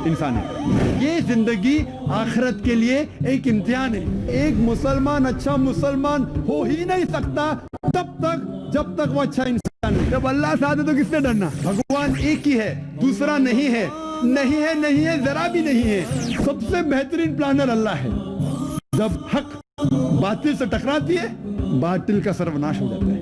इंसान है। ये जिंदगी आखिरत के लिए एक इम्तिहान है। एक मुसलमान अच्छा मुसलमान हो ही नहीं सकता तब तक जब तक वो अच्छा इंसान है। जब अल्लाह से आते तो किससे डरना? भगवान एक ही है, दूसरा नहीं है, नहीं है, नहीं है, जरा भी नहीं है। सबसे बेहतरीन प्लानर अल्लाह है। जब हक बातिल से टकराती है, बातिल का सर्वनाश हो जाता है।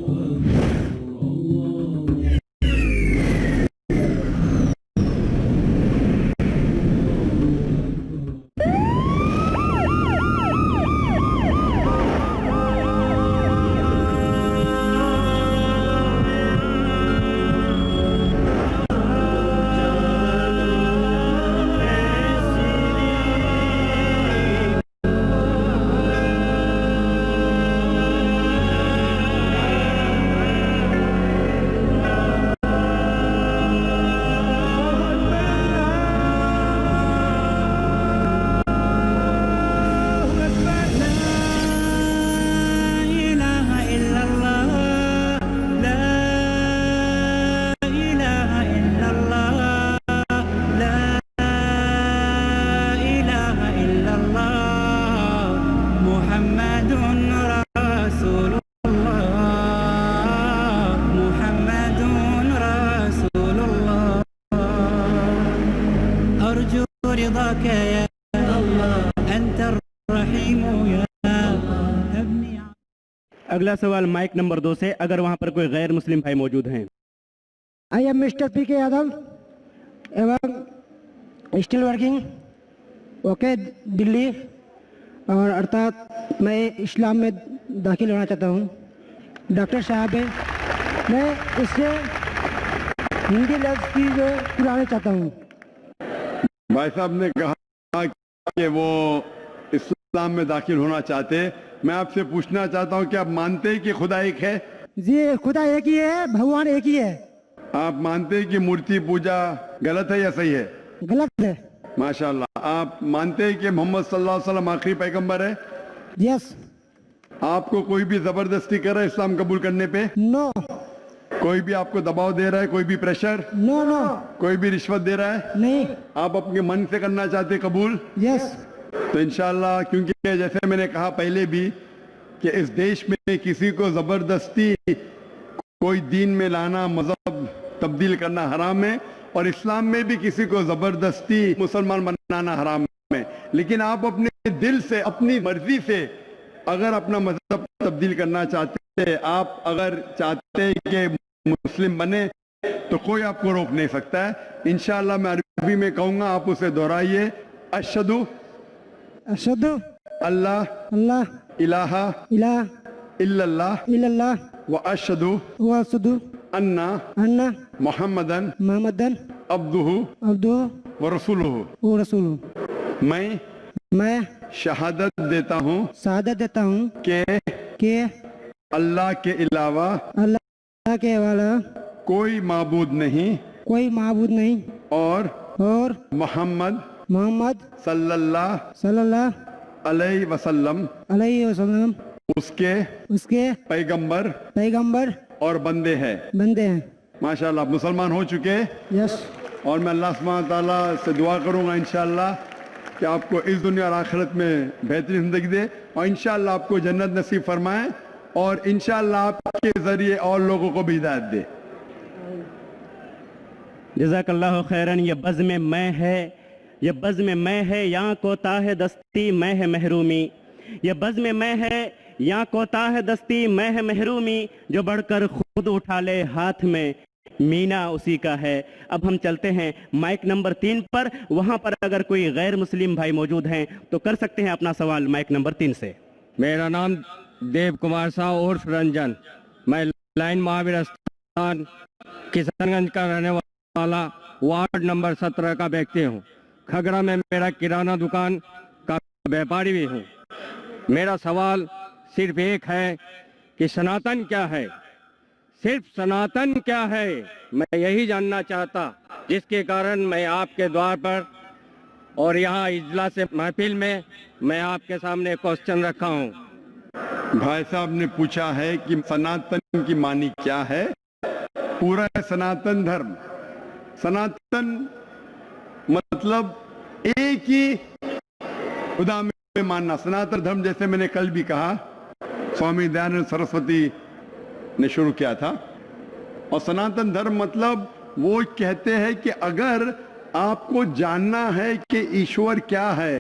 अगला सवाल माइक नंबर 2 से, अगर वहां पर कोई गैर मुस्लिम भाई मौजूद हैं। आई एम मिस्टर पी के यादव एवं स्टिल वर्किंग ओके दिल्ली, और अर्थात मैं इस्लाम में दाखिल होना चाहता हूँ। डॉक्टर साहब है, मैं इससे हिंदी लफ्ज़ की जो पुराने चाहता हूँ। भाई साहब ने कहा कि वो इस्लाम में दाखिल होना चाहते। मैं आपसे पूछना चाहता हूं कि आप मानते हैं कि खुदा एक है? जी, खुदा एक ही है, भगवान एक ही है। आप मानते हैं कि मूर्ति पूजा गलत है या सही है? गलत है। माशाल्लाह। आप मानते हैं कि मोहम्मद सल्लल्लाहु अलैहि वसल्लम आखिरी पैगंबर है? यस। आपको कोई भी जबरदस्ती कर रहा है इस्लाम कबूल करने पे? नो। कोई भी आपको दबाव दे रहा है? कोई भी प्रेशर? No no. कोई भी रिश्वत दे रहा है? नहीं। आप अपने मन से करना चाहते कबूल? यस। तो इंशाल्लाह, क्योंकि जैसे मैंने कहा पहले भी कि इस देश में किसी को जबरदस्ती कोई दीन में लाना, मजहब तब्दील करना हराम है, और इस्लाम में भी किसी को जबरदस्ती मुसलमान बनाना हराम है। लेकिन आप अपने दिल से, अपनी मर्जी से अगर अपना मजहब तब्दील करना चाहते हैं, आप अगर चाहते हैं कि मुस्लिम बने, तो कोई आपको रोक नहीं सकता है। इंशाल्लाह मैं अरबी में कहूंगा, आप उसे दोहराइए। अशहदु अशहदु अल्लाह अल्लाह इलाहा इल्लल्लाह इल्लल्लाह व अशहदु व अशहदु अन्ना अन्ना मुहम्मदन मुहम्मदन अब्दुहु अब्दुहु व रसूलुहु। व रसूलुहु। मैं शहादत देता हूँ शहादत देता हूँ कि अल्लाह के अलावा कोई माबूद नहीं और मोहम्मद सल्लल्लाहु अलैहि वसल्लम उसके पैगंबर और बंदे हैं। माशाल्लाह, आप मुसलमान हो चुके। यस। और मैं अल्लाह सुब्हानहू तआला से दुआ करूंगा इंशाल्लाह कि आपको इस दुनिया और आखिरत में बेहतरीन जिंदगी दे, और इंशाल्लाह आपको जन्नत नसीब फरमाए, और इंशाल्लाह आपके जरिए और लोगों को भी हिदायत दे। जज़ाकल्लाहु खैरन। ये बज़्म मैं है, ये बज़्म मैं है, यहाँ कोताह दस्ती मैं है महरूमी। ये बज़्म मैं है, यहाँ कोताह दस्ती मैं है महरूमी, जो बढ़कर खुद उठा ले हाथ में मीना उसी का है। अब हम चलते हैं माइक नंबर 3 पर। वहाँ पर अगर कोई गैर मुस्लिम भाई मौजूद हैं तो कर सकते हैं अपना सवाल माइक नंबर 3 से। मेरा नाम देव कुमार साहु उर्फ रंजन, मैं लाइन महावीर स्थान किशनगंज का रहने वाला वार्ड नंबर 17 का व्यक्ति हूँ। खगड़ा में मेरा किराना दुकान का व्यापारी भी हूँ। मेरा सवाल सिर्फ एक है कि सनातन क्या है? सिर्फ सनातन क्या है, मैं यही जानना चाहता, जिसके कारण मैं आपके द्वार पर और यहाँ इजलास महफिल में मैं आपके सामने क्वेश्चन रखा हूँ। भाई साहब ने पूछा है कि सनातन की मानी क्या है। पूरा है सनातन धर्म। सनातन मतलब एक ही खुदा में मानना। सनातन धर्म जैसे मैंने कल भी कहा, स्वामी दयानंद सरस्वती ने शुरू किया था। और सनातन धर्म मतलब वो कहते हैं कि अगर आपको जानना है कि ईश्वर क्या है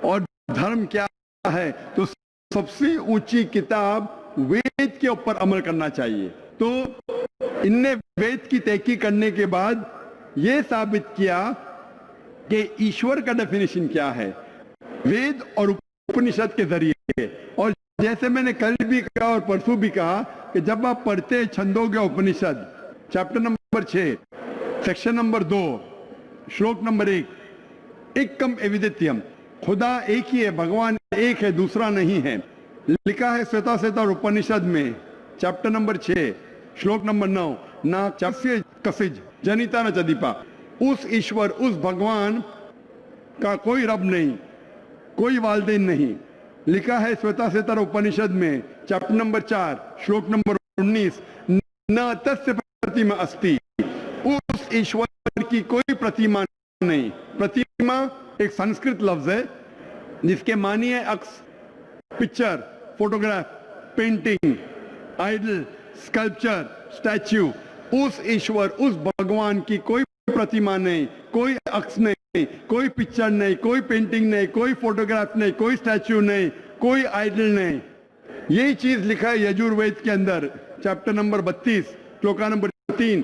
और धर्म क्या है, तो सबसे ऊंची किताब वेद के ऊपर अमल करना चाहिए। तो इनने वेद की तहकीक करने के बाद यह साबित किया कि ईश्वर का डेफिनेशन क्या है वेद और उपनिषद के जरिए। और जैसे मैंने कल भी कहा और परसों भी कहा कि जब आप पढ़ते हैं छंदोग्य उपनिषद चैप्टर नंबर 6 सेक्शन नंबर 2 श्लोक नंबर 1, एकम एविदित्यम, खुदा एक ही है, भगवान एक है, दूसरा नहीं है। लिखा है श्वेताश्वेतर उपनिषद में चैप्टर नंबर 6 श्लोक नंबर 9, ना चस्य कसिज जनिता न चदीपा। उस ईश्वर, उस भगवान का कोई रब नहीं, कोई वालदेन नहीं। लिखा है श्वेताश्वेतर उपनिषद में चैप्टर नंबर 4 श्लोक नंबर 19, न तस्य प्रतिमा अस्ति, उस ईश्वर की कोई प्रतिमा नहीं। प्रतिमा एक संस्कृत लफ्ज है जिसके मानी है अक्स, picture, photograph, painting, idol, sculpture, statue. उस ईश्वर, उस भगवान की कोई प्रतिमा नहीं, कोई अक्स नहीं, कोई पिक्चर नहीं, कोई पेंटिंग नहीं, कोई फोटोग्राफ नहीं, कोई स्टैच्यू नहीं, कोई आइडल नहीं। यही चीज लिखा है यजुर्वेद के अंदर चैप्टर नंबर 32 श्लोका नंबर 3,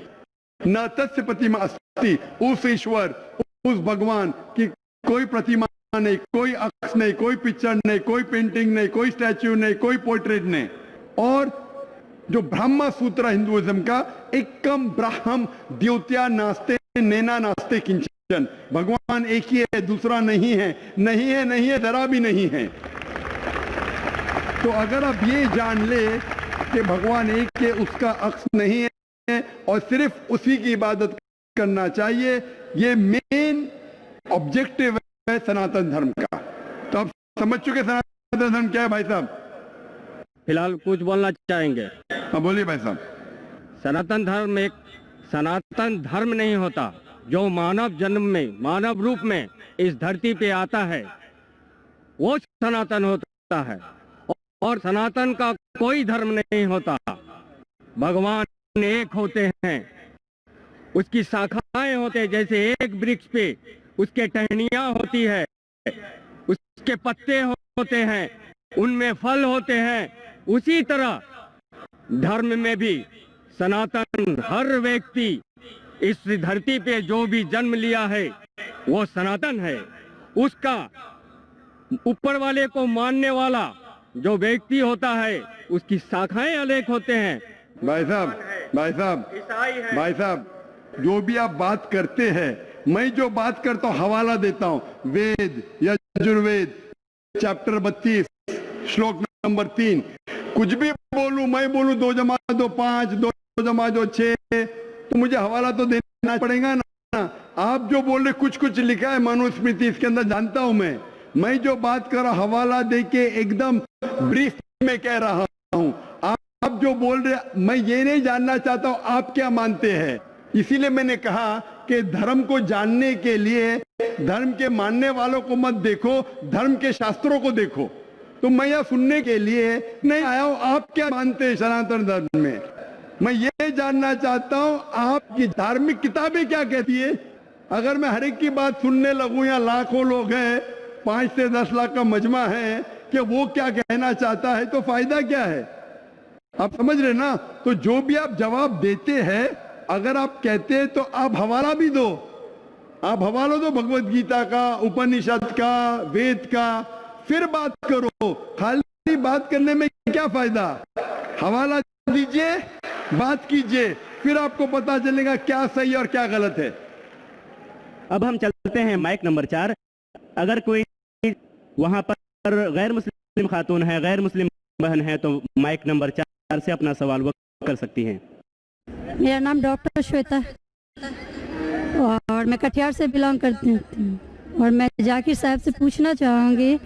न तस्य प्रतिमा अस्ति, उस ईश्वर, उस भगवान की कोई प्रतिमा नहीं, कोई अक्स नहीं, कोई पिक्चर नहीं, कोई पेंटिंग नहीं, कोई स्टैच्यू नहीं, कोई पोर्ट्रेट नहीं। और जो ब्रह्म सूत्र हिंदुइज्म का, एकम ब्रह्म द्योत्या नास्ते नैना नास्ते किंचन, भगवान एक ही है, दूसरा नहीं है, नहीं है, नहीं है, जरा भी नहीं है। तो अगर आप ये जान ले कि भगवान एक है, उसका अक्स नहीं है और सिर्फ उसी की इबादत करना चाहिए, ये मेन ऑब्जेक्टिव है सनातन धर्म का। तो आप समझ चुके सनातन धर्म क्या है भाई साहब? फिलहाल कुछ बोलना चाहेंगे? हाँ बोलिए भाई साहब। सनातन धर्म एक सनातन धर्म नहीं होता जो मानव जन्म में, मानव रूप में इस धरती पे आता है, वो सनातन होता है। और सनातन का कोई धर्म नहीं होता। भगवान एक होते हैं, उसकी शाखाएं होते हैं, जैसे एक वृक्ष पे उसके टहनियां होती है, उसके पत्ते होते हैं, उनमें फल होते हैं, उसी तरह धर्म में भी सनातन, हर व्यक्ति इस धरती पे जो भी जन्म लिया है वो सनातन है। उसका ऊपर वाले को मानने वाला जो व्यक्ति होता है उसकी शाखाएं अलग होते हैं। भाई साहब, भाई साहब, भाई साहब, जो भी आप बात करते हैं, मैं जो बात करता हूँ हवाला देता हूँ, वेद यजुर्वेद चैप्टर 32 श्लोक नंबर 3। कुछ भी बोलूं, मैं बोलूं 2 जमा 2 5, 2 जमा 2 6, तो मुझे हवाला तो देना पड़ेगा ना। आप जो बोल रहे, कुछ कुछ लिखा है मनुस्मृति, इसके अंदर जानता हूं मैं जो बात कर रहा हवाला दे के एकदम ब्रीफ में कह रहा हूं। आप जो बोल रहे, मैं ये नहीं जानना चाहता हूं आप क्या मानते हैं। इसीलिए मैंने कहा कि धर्म को जानने के लिए धर्म के मानने वालों को मत देखो, धर्म के शास्त्रों को देखो। तो मैं यह सुनने के लिए नहीं आया हूं आप क्या मानते हैं सनातन धर्म में। मैं ये जानना चाहता हूं आपकी धार्मिक किताबें क्या कहती है। अगर मैं हर एक की बात सुनने लगूं, या लाखों लोग हैं, 5 से 10 लाख का मजमा है, कि वो क्या कहना चाहता है, तो फायदा क्या है। आप समझ रहे ना। तो जो भी आप जवाब देते हैं, अगर आप कहते हैं तो आप हवाला भी दो, आप हवाला दो भगवत गीता का, उपनिषद का, वेद का, फिर बात करो। खाली बात करने में क्या फायदा। हवाला दीजिए, बात कीजिए, फिर आपको पता चलेगा क्या सही और क्या गलत है। अब हम चलते हैं माइक नंबर 4। अगर कोई वहां पर गैर मुस्लिम खातून है, गैर मुस्लिम बहन है, तो माइक नंबर 4 से अपना सवाल वो कर सकती हैं। मेरा नाम डॉक्टर श्वेता और मैं कटिहार से बिलोंग करती हूँ। और मैं जाकिर साहब से पूछना चाहूँगी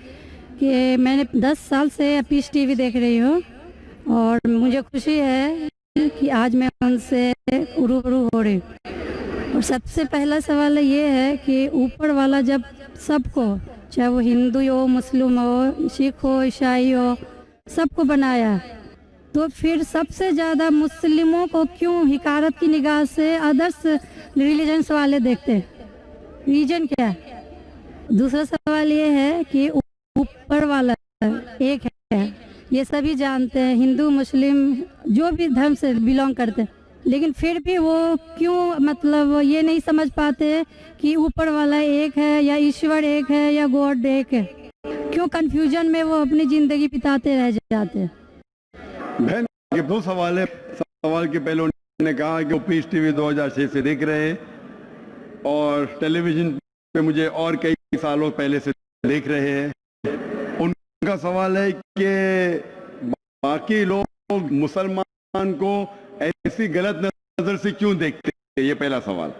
कि मैंने 10 साल से पीस टीवी देख रही हूँ और मुझे खुशी है कि आज मैं उनसे रूबरू हो रही हूँ। और सबसे पहला सवाल ये है कि ऊपर वाला जब सबको, चाहे वो हिंदू हो, मुस्लिम हो, सिख हो, ईसाई हो, सबको बनाया, तो फिर सबसे ज़्यादा मुस्लिमों को क्यों हिकारत की निगाह से अदर्स रिलीजन्स वाले देखते हैं? रीजन क्या है? दूसरा सवाल ये है कि ऊपर वाला एक है, ये सभी जानते हैं, हिंदू मुस्लिम जो भी धर्म से बिलोंग करते हैं, लेकिन फिर भी वो क्यों मतलब ये नहीं समझ पाते कि ऊपर वाला एक है या ईश्वर एक है या गॉड एक है? क्यों कंफ्यूजन में वो अपनी जिंदगी बिताते रह जाते हैं? बहन ये दो सवाल है। सवाल के पहले उन्होंने कहा कि वो पीस टीवी 2006 से देख रहे हैं और टेलीविजन पे मुझे और कई सालों पहले से देख रहे हैं। उनका सवाल है कि बाकी लोग मुसलमान को ऐसी गलत नजर से क्यों देखते हैं, ये पहला सवाल।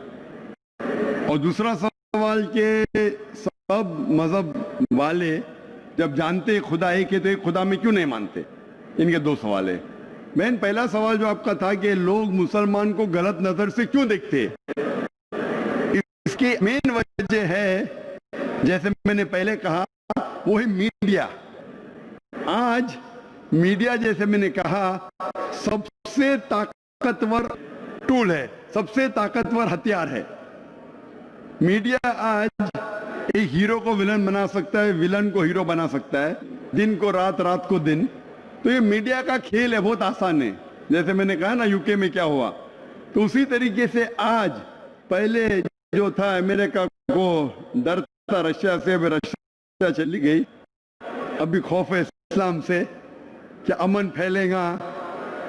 और दूसरा सवाल कि सब मजहब वाले जब जानते खुदा एक है तो एक खुदा में क्यों नहीं मानते? इनके दो सवाल है। बहन पहला सवाल जो आपका था कि लोग मुसलमान को गलत नजर से क्यों देखते हैं, इसकी मेन वजह है, जैसे मैंने पहले कहा, वो है मीडिया। आज मीडिया, जैसे मैंने कहा, सबसे ताकतवर टूल है, सबसे ताकतवर हथियार है। मीडिया आज एक हीरो को विलन बना सकता है, विलन को हीरो बना सकता है, दिन को रात, रात को दिन। तो ये मीडिया का खेल है, बहुत आसान है। जैसे मैंने कहा ना यूके में क्या हुआ, तो उसी तरीके से आज पहले जो था अमेरिका को डर था रशिया से, अब रशिया चली गई। अभी खौफ है इस्लाम से कि अमन फैलेगा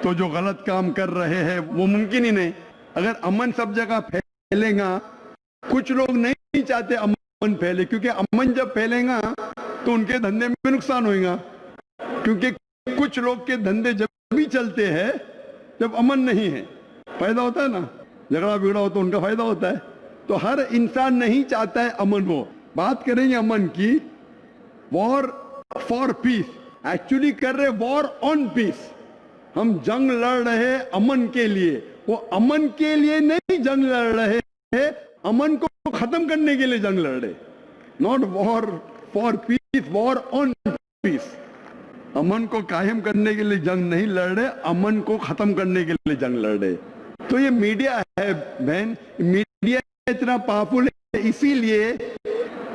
तो जो गलत काम कर रहे हैं वो मुमकिन ही नहीं। अगर अमन सब जगह फैलेगा, कुछ लोग नहीं चाहते अमन फैले, क्योंकि अमन जब फैलेगा तो उनके धंधे में नुकसान होगा, क्योंकि कुछ लोग के धंधे जब भी चलते हैं जब अमन नहीं है। फायदा होता है ना, झगड़ा बिगड़ा हो तो उनका फायदा होता है। तो हर इंसान नहीं चाहता है अमन हो। बात करेंगे अमन की, वॉर फॉर पीस, एक्चुअली कर रहे वॉर ऑन पीस। हम जंग लड़ रहे हैं अमन के लिए, वो अमन के लिए नहीं जंग लड़ रहे हैं, अमन को खत्म करने के लिए जंग लड़ रहे। Not war for peace, war on peace. अमन को कायम करने के लिए जंग नहीं लड़ रहे, अमन को खत्म करने के लिए जंग लड़ रहे। तो ये मीडिया है बहन, मीडिया इतना पावरफुल है, इसीलिए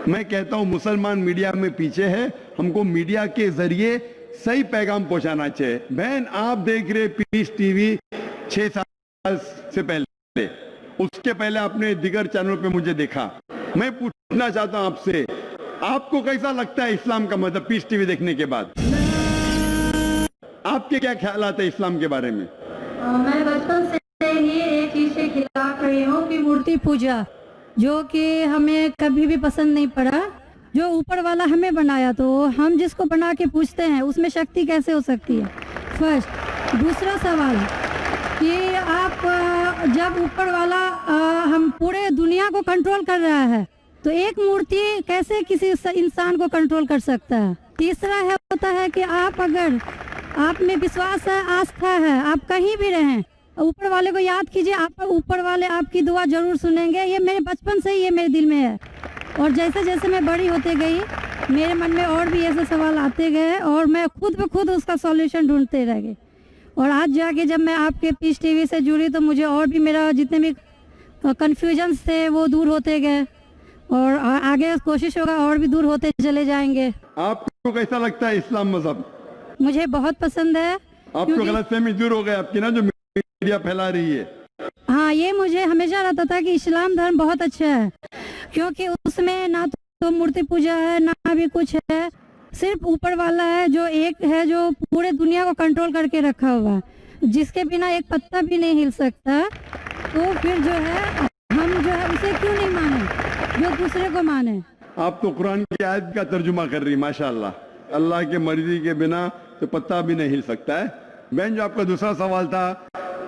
मैं कहता हूं मुसलमान मीडिया में पीछे है। हमको मीडिया के जरिए सही पैगाम पहुंचाना चाहिए। बहन आप देख रहे पीस टीवी 6 साल से पहले, उसके पहले आपने दिगर चैनल पे मुझे देखा। मैं पूछना चाहता हूं आपसे, आपको कैसा लगता है इस्लाम का मजहब पीस टीवी देखने के बाद? आपके क्या ख्यालात है इस्लाम के बारे में? मैं बचपन से ही एक चीज के खिलाफ रही हूँ कि मूर्ति पूजा, जो कि हमें कभी भी पसंद नहीं पड़ा। जो ऊपर वाला हमें बनाया, तो हम जिसको बना के पूछते हैं उसमें शक्ति कैसे हो सकती है? फर्स्ट। दूसरा सवाल कि आप जब ऊपर वाला हम पूरे दुनिया को कंट्रोल कर रहा है, तो एक मूर्ति कैसे किसी इंसान को कंट्रोल कर सकता है? तीसरा है होता है कि आप अगर आप में विश्वास है, आस्था है, आप कहीं भी रहें, ऊपर वाले को याद कीजिए, आप ऊपर वाले आपकी दुआ जरूर सुनेंगे। ये मेरे बचपन से ही ये मेरे दिल में है, और जैसे जैसे मैं बड़ी होते गई मेरे मन में और भी ऐसे सवाल आते गए और मैं खुद ब खुद उसका सॉल्यूशन ढूंढते रह गई। और आज जाके जब मैं आपके पीस टीवी से जुड़ी तो मुझे और भी मेरा जितने भी कन्फ्यूजन्स थे वो दूर होते गए, और आगे कोशिश होगा और भी दूर होते चले जाएंगे। आपको कैसा लगता है इस्लाम मजहब? मुझे बहुत पसंद है। आपको गलतफहमी दूर हो गई आपकी ना, जो मीडिया फैला रही है? हाँ, ये मुझे हमेशा रहता था कि इस्लाम धर्म बहुत अच्छा है, क्योंकि उसमें ना तो मूर्ति पूजा है ना भी कुछ है, सिर्फ ऊपर वाला है जो एक है, जो पूरे दुनिया को कंट्रोल करके रखा हुआ है, जिसके बिना एक पत्ता भी नहीं हिल सकता। तो फिर जो है हम जो है उसे क्यों नहीं माने, जो दूसरे को माने। आप तो कुरान की आयत का तर्जुमा कर रही, माशाल्लाह। अल्लाह के मर्जी के बिना तो पत्ता भी नहीं हिल सकता है। बहन जो आपका दूसरा सवाल था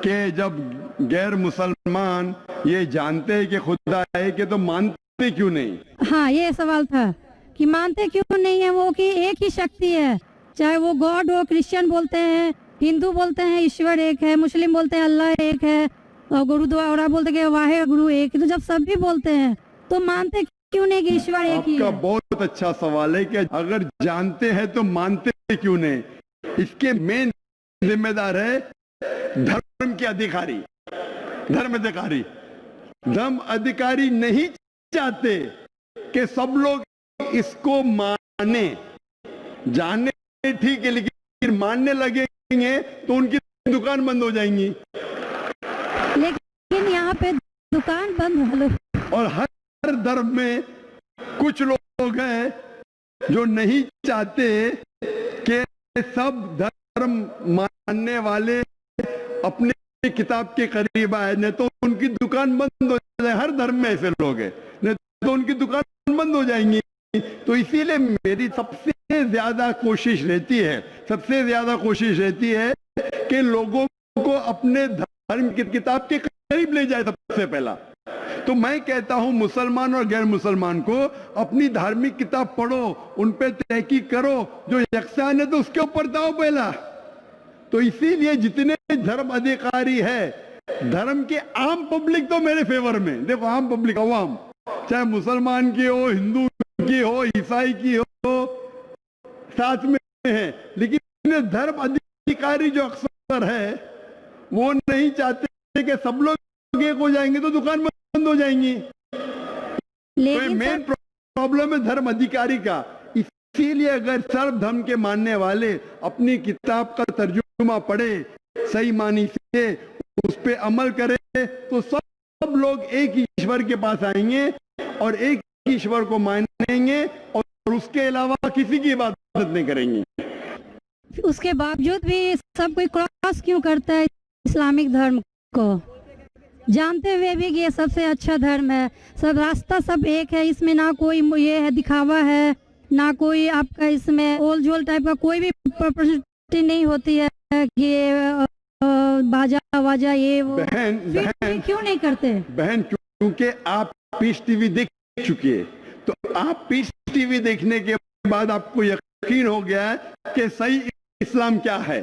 कि जब गैर मुसलमान ये जानते हैं कि खुदा है कि तो मानते क्यों नहीं? हाँ, ये सवाल था कि मानते क्यों नहीं है वो, कि एक ही शक्ति है, चाहे वो गॉड हो, क्रिश्चियन बोलते हैं, हिंदू बोलते हैं ईश्वर एक है, मुस्लिम बोलते हैं अल्लाह एक है, और गुरुद्वारा बोलते कि वाहे गुरु एक ही। तो जब सब भी बोलते हैं तो मानते क्यों नहीं कि ईश्वर एक ही आपका है? बहुत अच्छा सवाल है कि अगर जानते हैं तो मानते क्यों नहीं। इसके मेन जिम्मेदार है धर्म के अधिकारी। धर्म अधिकारी नहीं चाहते कि सब लोग इसको माने। जाने ठीक है, लेकिन मानने लगेंगे तो उनकी दुकान बंद हो जाएंगी। लेकिन यहाँ पे दुकान बंद हेलो और हर धर्म में कुछ लोग हैं जो नहीं चाहते कि सब धर्म मानने वाले अपने किताब के करीब आए, नहीं तो उनकी दुकान बंद हो जाए। हर धर्म में ऐसे लोग हैं, नहीं तो उनकी दुकान बंद हो जाएंगी। तो इसीलिए मेरी सबसे ज्यादा कोशिश रहती है कि लोगों को अपने धर्म की किताब के करीब ले जाए सबसे पहला। तो मैं कहता हूं मुसलमान और गैर मुसलमान को अपनी धार्मिक किताब पढ़ो, उन पे तहकीक करो, जो यकसान है तो उसके ऊपर जाओ पहला। तो इसीलिए जितने धर्म अधिकारी है, धर्म के आम पब्लिक तो मेरे फेवर में। देखो आम पब्लिक, अवाम, चाहे मुसलमान की हो, हिंदू की हो, ईसाई की हो, साथ में है। लेकिन धर्म अधिकारी जो अक्सर है वो नहीं चाहते कि सब लोग एक हो जाएंगे तो दुकान बंद हो जाएंगी। तो मेन प्रॉब्लम है धर्म अधिकारी का। इसीलिए अगर सर्व धर्म के मानने वाले अपनी किताब का तर्जुमा पढ़े, सही मानी से उस पे अमल करे, तो सब लोग एक ईश्वर के पास आएंगे और एक ईश्वर को मानेंगे और उसके अलावा किसी की इबादत नहीं करेंगे। उसके बावजूद भी सब कोई क्रॉस क्यों करता है इस्लामिक धर्म को, जानते हुए भी कि ये सबसे अच्छा धर्म है, सब रास्ता सब एक है, इसमें ना कोई ये है दिखावा है, ना कोई आपका इसमें ओल झोल टाइप का कोई भी प्रॉपर्टी नहीं होती है कि बाजा वाजा ये वो। बहन क्यों नहीं करते? बहन, क्योंकि आप पीस टीवी देख चुकी है, तो आप पीस टीवी देखने के बाद आपको यकीन हो गया है कि सही इस्लाम क्या है।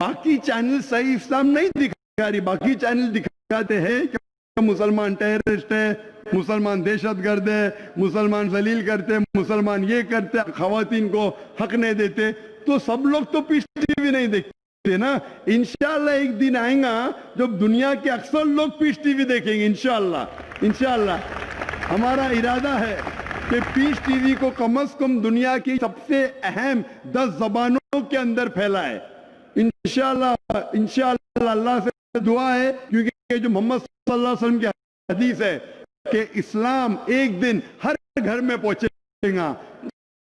बाकी चैनल सही इस्लाम नहीं दिखा रही। बाकी चैनल दिखाते हैं कि मुसलमान टेररिस्ट है, मुसलमान दहशतगर्द है, मुसलमान जलील करते, मुसलमान ये करते, खवातीन को हक नहीं देते। तो सब लोग तो पीस टीवी नहीं देखते ना। इंशाल्लाह एक दिन आएगा जब दुनिया के अक्सर लोग पीस टीवी देखेंगे। इंशाल्लाह हमारा इरादा है कि पीस टीवी को कम से कम दुनिया की सबसे अहम 10 जबानों के अंदर फैलाए। इंशाल्लाह अल्लाह से दुआ है, क्योंकि जो मोहम्मद सल्लल्लाहु अलैहि वसल्लम की हदीस है कि इस्लाम एक दिन हर घर में पहुंचेगा।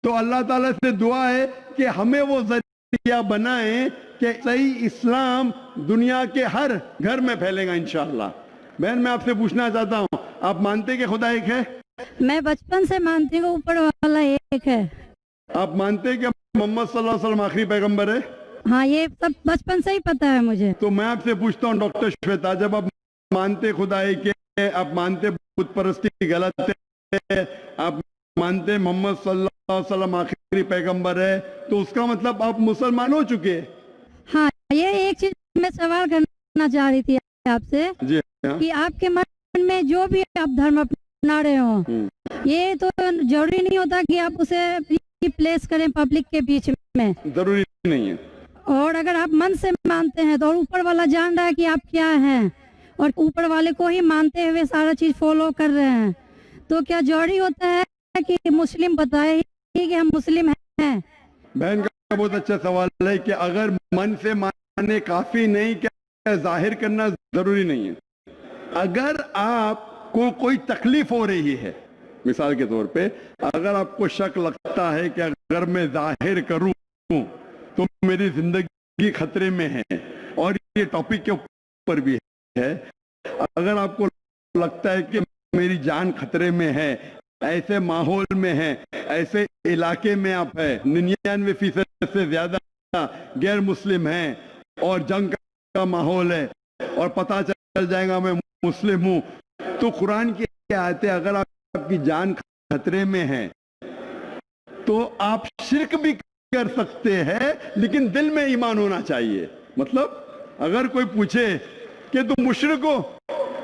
तो अल्लाह ताला से दुआ है कि हमें वो जरिया बनाए कि सही इस्लाम दुनिया के हर घर में फैलेगा इंशाल्लाह। बहन, मैं आपसे पूछना चाहता हूँ, आप मानते कि खुदा एक है? मैं बचपन से मानती हूँ ऊपर वाला एक है। आप मानते हैं कि मोहम्मद सल्लल्लाहु अलैहि वसल्लम आखिरी पैगंबर है? हाँ, ये सब बचपन से ही पता है मुझे। तो मैं आपसे पूछता हूँ डॉक्टर श्वेता, जब आप मानते खुदा एक है, आप मानते बुत परस्ती गलत है, आप मानते मोहम्मद सल्लल्लाहु अलैहि वसल्लम आखिरी पैगंबर है, तो उसका मतलब आप मुसलमान हो चुके। हाँ, ये एक चीज मैं सवाल करना चाह रही थी आपसे जी हाँ? कि आपके मन में जो भी आप धर्म अपना रहे हो, ये तो जरूरी नहीं होता कि आप उसे प्लेस करें पब्लिक के बीच में। जरूरी नहीं है। और अगर आप मन से मानते हैं तो, और ऊपर वाला जान रहा है कि आप क्या हैं, और ऊपर वाले को ही मानते हुए सारा चीज फॉलो कर रहे हैं, तो क्या जरूरी होता है कि मुस्लिम बताए कि हम मुस्लिम हैं? बहन का बहुत अच्छा सवाल है कि अगर मन से मानने काफी नहीं, क्या जाहिर करना जरूरी नहीं है। अगर आपको कोई तकलीफ हो रही है, मिसाल के तौर पे अगर आपको शक लगता है कि अगर मैं जाहिर करूं तो मेरी जिंदगी खतरे में है, और ये टॉपिक के ऊपर भी है, अगर आपको लगता है कि मेरी जान खतरे में है, ऐसे माहौल में है, ऐसे इलाके में आप है, 99% से ज्यादा गैर मुस्लिम हैं और जंग का माहौल है और पता चल जाएगा मैं मुस्लिम हूं, तो कुरान की आयतें, अगर आपकी जान खतरे में है तो आप शिर्क भी कर सकते हैं, लेकिन दिल में ईमान होना चाहिए। मतलब अगर कोई पूछे कि तुम मुशरिक हो,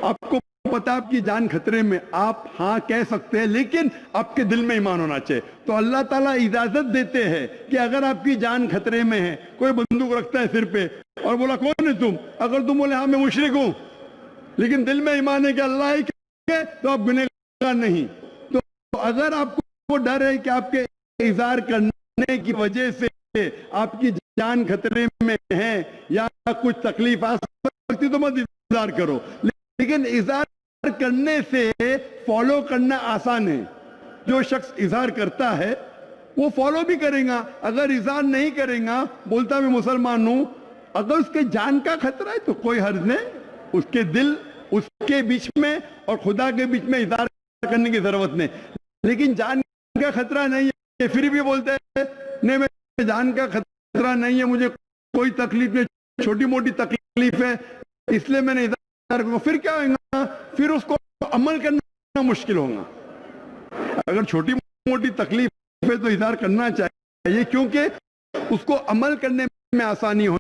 आपको पता आपकी जान खतरे में, आप हाँ कह सकते हैं, लेकिन आपके दिल में ईमान होना चाहिए। तो अल्लाह ताला इजाजत देते हैं कि अगर आपकी जान खतरे में है, कोई बंदूक रखता है सिर पे और बोला कौन है तुम, अगर तुम बोले हाँ मैं मुशरिक हूं, लेकिन दिल में ईमान है कि अल्लाह ही है, तो आप गुनहगार नहीं। तो अगर आपको डर है कि आपके इज़हार करने की वजह से आपकी जान खतरे में है या कुछ तकलीफ आ सकती, तो मत इज़हार करो। लेकिन इज़हार करने से फॉलो करना आसान है। जो शख्स इज़हार करता है वो फॉलो भी करेगा, अगर इज़हार नहीं करेगा, बोलता मैं मुसलमान हूं, अगर उसके जान का खतरा है तो कोई हर्ज नहीं, उसके दिल उसके बीच में और खुदा के बीच में इज़हार करने की जरूरत नहीं। लेकिन जान का खतरा नहीं है, फिर भी बोलते हैं नहीं मैं जान का खतरा नहीं है, मुझे कोई तकलीफ नहीं, छोटी मोटी तकलीफ है, इसलिए मैंने इज़हार करूंगा। फिर क्या होगा, फिर उसको अमल करना मुश्किल होगा। अगर छोटी मोटी तकलीफ है तो इज़हार करना चाहिए, क्योंकि उसको अमल करने में आसानी होगी,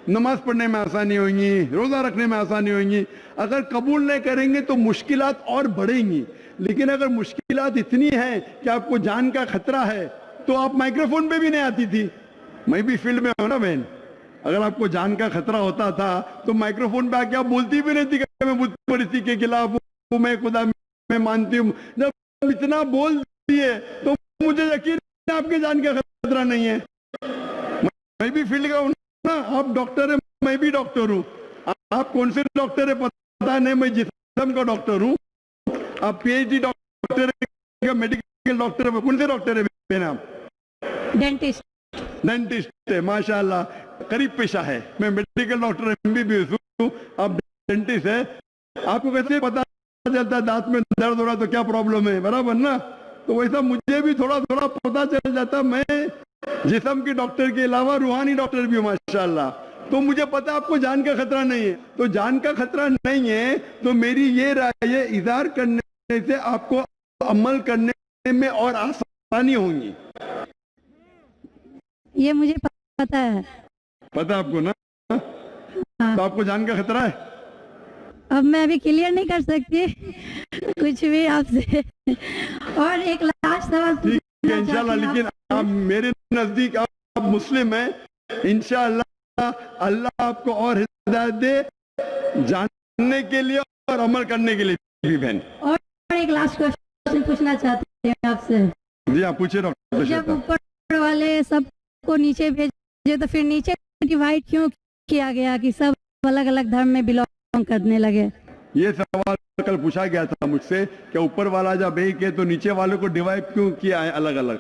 नमाज पढ़ने में आसानी होगी, रोजा रखने में आसानी होगी। अगर कबूल नहीं करेंगे तो मुश्किलात और बढ़ेंगी। लेकिन अगर मुश्किलात इतनी है कि आपको जान का खतरा है, तो आप माइक्रोफोन पे भी नहीं आती थी। मैं भी फील्ड में हूं ना बहन, अगर आपको जान का खतरा होता था तो माइक्रोफोन पे आके आप बोलती भी नहीं थी कि मैं बुत परिस्थिति के खिलाफ हूं, मैं खुदा में मानती हूं। जब इतना बोल दिए तो मुझे यकीन है आपके जान का खतरा नहीं है। मैं भी फील्ड का हूं ना, आप डॉक्टर है, मैं भी डॉक्टर हूं। आप कौन से डॉक्टर है पता नहीं, मैं जिस्म का डॉक्टर हूं। आप पीएचडी डॉक्टर है, मेडिकल डॉक्टर है, कौन से डॉक्टर है बहन आप? डेंटिस्ट। डेंटिस्ट है, माशाल्लाह, करीब पेशा है। मैं मेडिकल डॉक्टर एमबीबीएस हूं, आप डेंटिस्ट है। आपको कैसे पता चलता दांत में दर्द हो रहा तो क्या प्रॉब्लम है, बराबर ना? तो वैसा मुझे भी थोड़ा थोड़ा पता चल जाता। मैं जिस्म के डॉक्टर के अलावा रूहानी डॉक्टर भी हूं माशाल्लाह। तो मुझे पता आपको जान का खतरा नहीं है। तो जान का खतरा नहीं है तो मेरी ये राय है, इज़हार करने से आपको अमल करने में और आसानी होगी। ये मुझे पता है। पता आपको ना? हाँ। तो आपको जान का खतरा है? अब मैं अभी क्लियर नहीं कर सकती कुछ भी आपसे। और एक लास्ट सवाल ठीक है इंशाल्लाह, लेकिन आप मेरे नजदीक आप मुस्लिम हैं, इंशाल्लाह अल्लाह आपको और हिदायत दे जानने के लिए और अमल करने के लिए भी बहन। और एक लास्ट क्वेश्चन पूछना चाहते हैं आपसे। जी आप पूछे डॉक्टर। जब ऊपर वाले सबको नीचे भेजे तो फिर नीचे डिवाइड क्यों किया गया कि सब अलग अलग धर्म में बिलोंग करने लगे? ये सवाल कल पूछा गया था मुझसे कि ऊपर वाला जब एक है तो नीचे वालों को डिवाइड क्यों किया है अलग अलग?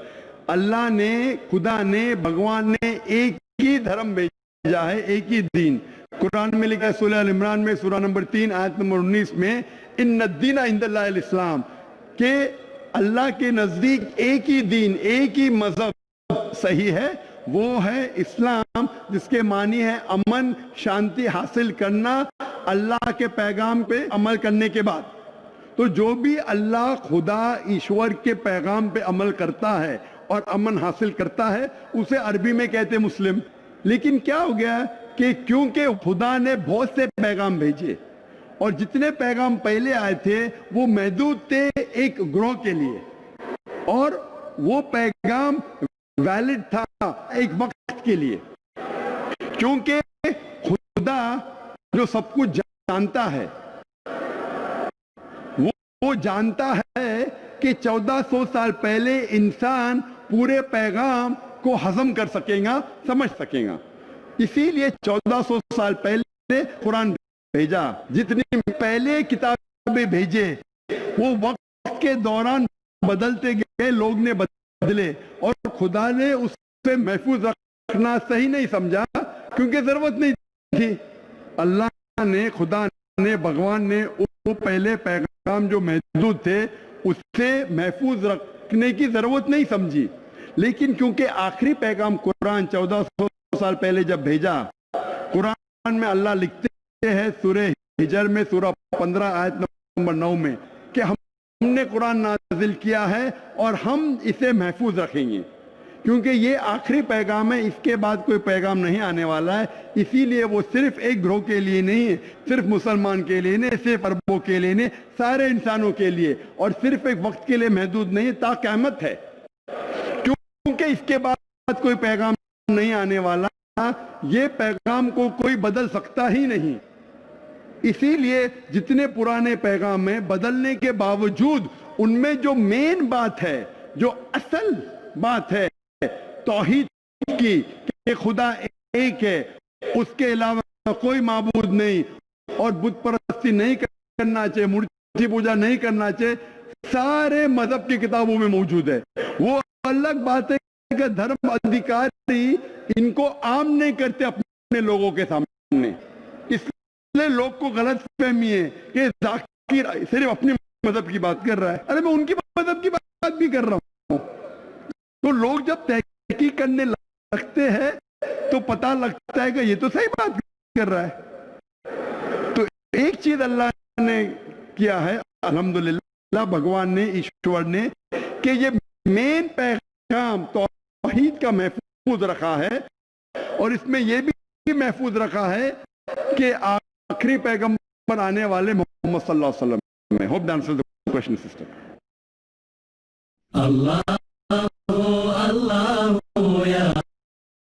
अल्लाह ने, खुदा ने, भगवान ने एक ही धर्म भेजा है, एक ही दीन। कुरान में लिखा है सूरह अल इमरान में सूरह नंबर 3 आयत नंबर 19 में, इन्ना दीना इंदल्लाहिल इस्लाम, के अल्लाह के नजदीक एक ही दीन, एक ही मजहब सही है, वो है इस्लाम, जिसके मानी है अमन शांति हासिल करना अल्लाह के पैगाम पे अमल करने के बाद। तो जो भी अल्लाह खुदा ईश्वर के पैगाम पे अमल करता है और अमन हासिल करता है उसे अरबी में कहते मुस्लिम। लेकिन क्या हो गया कि क्योंकि खुदा ने बहुत से पैगाम भेजे और जितने पैगाम पहले आए थे वो महदूद थे एक ग्रोह के लिए, और वो पैगाम वैलिड था एक वक्त के लिए, क्योंकि खुदा जो सब कुछ जानता है वो जानता है कि 1400 साल पहले इंसान पूरे पैगाम को हजम कर सकेगा, समझ सकेगा। इसीलिए 1400 साल पहले कुरान भेजा। जितनी पहले किताबें भेजे वो वक्त के दौरान बदलते गए, लोग ने बदले, और खुदा ने उससे महफूज रखना सही नहीं समझा क्योंकि जरूरत नहीं थी। अल्लाह ने, खुदा ने, भगवान ने वो पहले पैगाम जो महदूद थे उससे महफूज रखने की जरूरत नहीं समझी। लेकिन क्योंकि आखिरी पैगाम कुरान 1400 साल पहले जब भेजा, कुरान में अल्लाह लिखते हैं सूरह हिजर में सूरह 15 आयत नंबर 9 में कि हमने कुरान नाजिल किया है और हम इसे महफूज रखेंगे। क्योंकि ये आखिरी पैगाम है, इसके बाद कोई पैगाम नहीं आने वाला है। इसीलिए वो सिर्फ एक ग्रोह के लिए नहीं है, सिर्फ मुसलमान के लिए नहीं, सिर्फ अरबों के लिए नहीं, सारे इंसानों के लिए, और सिर्फ एक वक्त के लिए महदूद नहीं है, ता क़यामत है। क्योंकि इसके बाद कोई पैगाम नहीं आने वाला, ये पैगाम को कोई बदल सकता ही नहीं। इसीलिए जितने पुराने पैगाम हैं, बदलने के बावजूद उनमें जो मेन बात है, जो असल बात है तौहीद की, कि खुदा एक है, उसके अलावा कोई माबूद नहीं, और बुत परस्ती नहीं करना चाहिए, मूर्ति पूजा नहीं करना चाहिए, सारे मजहब की किताबों में मौजूद है। वो अलग बात है कि धर्म अधिकारी इनको आम नहीं करते अपने लोगों के सामने, इसलिए लोग को गलत फहमी है कि जाकिर सिर्फ अपने मजहब की बात कर रहा है। अरे मैं उनकी मजहब की बात भी कर रहा हूं। तो लोग जब तहकीक करने लगते हैं तो पता लगता है कि ये तो सही बात कर रहा है। तो एक चीज अल्लाह ने किया है, अल्हम्दुलिल्लाह, भगवान ने, ईश्वर ने, कि ये मेन पैगाम तौहीद का महफूज रखा है, और इसमें यह भी महफूज रखा है कि आखिरी पैगंबर आने वाले मोहम्मद सल्लल्लाहु अलैहि वसल्लम में। Hope that answers the question sister. Allah